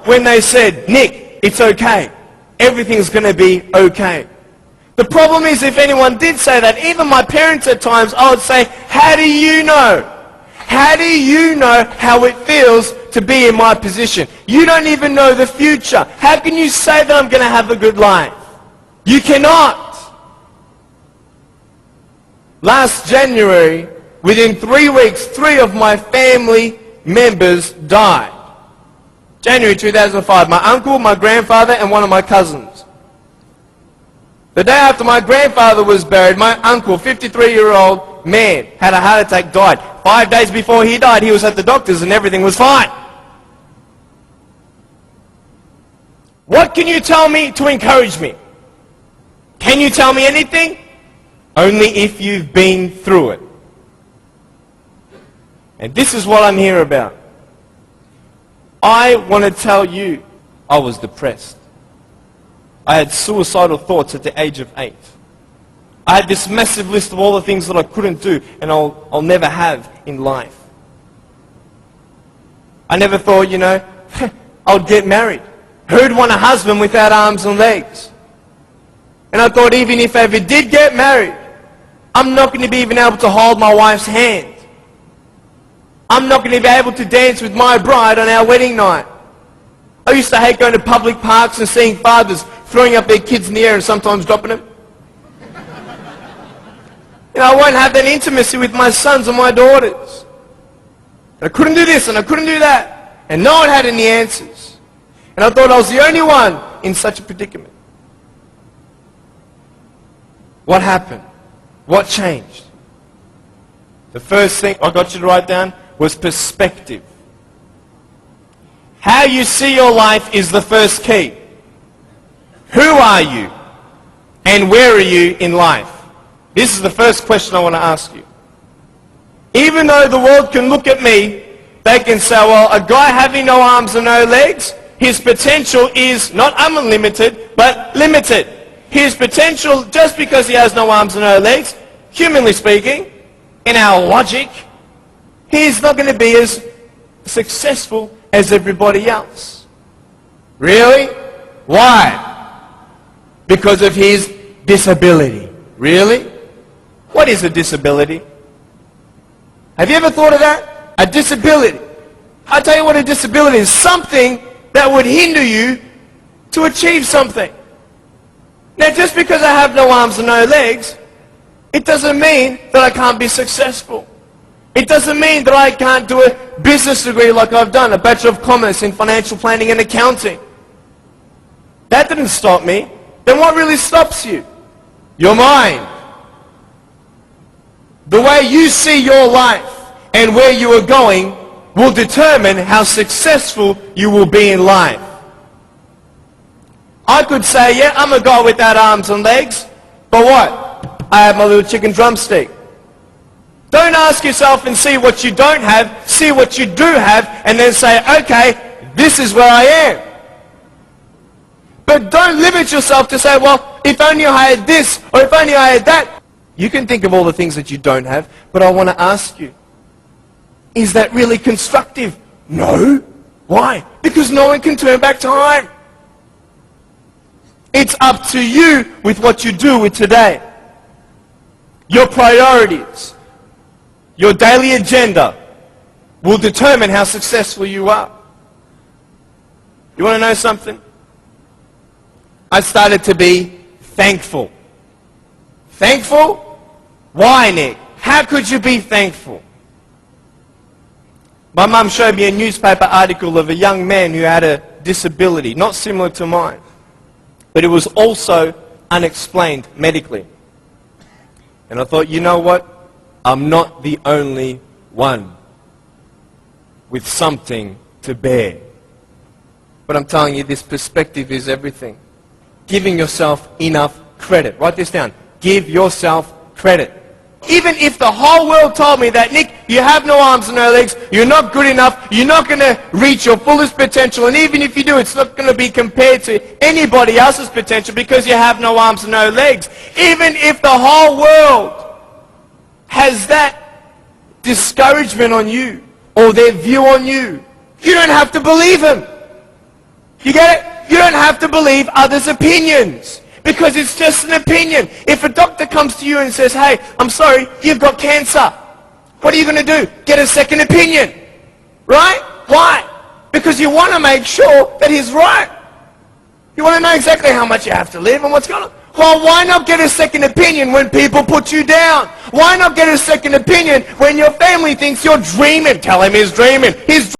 when they said, Nick, it's okay. Everything's going to be okay. The problem is, if anyone did say that, even my parents at times, I would say, how do you know? How do you know how it feels to be in my position? You don't even know the future. How can you say that I'm going to have a good life? You cannot. Last January, within 3 weeks, 3 of my family members died. January 2005, my uncle, my grandfather, and one of my cousins. The day after my grandfather was buried, my uncle, 53-year-old man, had a heart attack, died. 5 days before he died, he was at the doctor's and everything was fine. What can you tell me to encourage me? Can you tell me anything? Only if you've been through it. And this is what I'm here about. I want to tell you, I was depressed. I had suicidal thoughts at the age of 8. I had this massive list of all the things that I couldn't do and I'll never have in life. I never thought, I'll get married. Who'd want a husband without arms and legs? And I thought, even if I ever did get married, I'm not going to be even able to hold my wife's hand. I'm not going to be able to dance with my bride on our wedding night. I used to hate going to public parks and seeing fathers throwing up their kids in the air and sometimes dropping them. I won't have that intimacy with my sons and my daughters. I couldn't do this and I couldn't do that. And no one had any answers. And I thought I was the only one in such a predicament. What happened? What changed? The first thing I got you to write down was perspective. How you see your life is the first key. Who are you? And where are you in life? This is the first question I want to ask you. Even though the world can look at me, they can say, well, a guy having no arms and no legs, his potential is not unlimited, but limited. His potential, just because he has no arms and no legs, humanly speaking, in our logic, he's not going to be as successful as everybody else. Really? Why? Because of his disability. Really? What is a disability? Have you ever thought of that? A disability. I'll tell you what a disability is. Something that would hinder you to achieve something. Now, just because I have no arms and no legs, it doesn't mean that I can't be successful. It doesn't mean that I can't do a business degree like I've done, a Bachelor of Commerce in Financial Planning and Accounting. That didn't stop me. Then what really stops you? Your mind. The way you see your life and where you are going will determine how successful you will be in life. I could say, yeah, I'm a guy without arms and legs, but what? I have my little chicken drumstick. Don't ask yourself and see what you don't have, see what you do have, and then say, okay, this is where I am. But don't limit yourself to say, well, if only I had this, or if only I had that. You can think of all the things that you don't have, but I want to ask you, is that really constructive? No. Why? Because no one can turn back time. It's up to you with what you do with today. Your priorities, your daily agenda will determine how successful you are. You want to know something? I started to be thankful. Thankful? Why, Nick? How could you be thankful? My mum showed me a newspaper article of a young man who had a disability, not similar to mine, but it was also unexplained medically. And I thought, you know what? I'm not the only one with something to bear. But I'm telling you, this perspective is everything. Giving yourself enough credit. Write this down. Give yourself credit. Even if the whole world told me that, Nick, you have no arms and no legs, you're not good enough, you're not going to reach your fullest potential, and even if you do, it's not going to be compared to anybody else's potential because you have no arms and no legs. Even if the whole world has that discouragement on you or their view on you, you don't have to believe them. You get it? You don't have to believe others' opinions because it's just an opinion. If a doctor comes to you and says, hey, I'm sorry, you've got cancer. What are you going to do? Get a second opinion. Right? Why? Because you want to make sure that he's right. You want to know exactly how much you have to live and what's going on. Well, why not get a second opinion when people put you down? Why not get a second opinion when your family thinks you're dreaming? Tell him he's dreaming. He's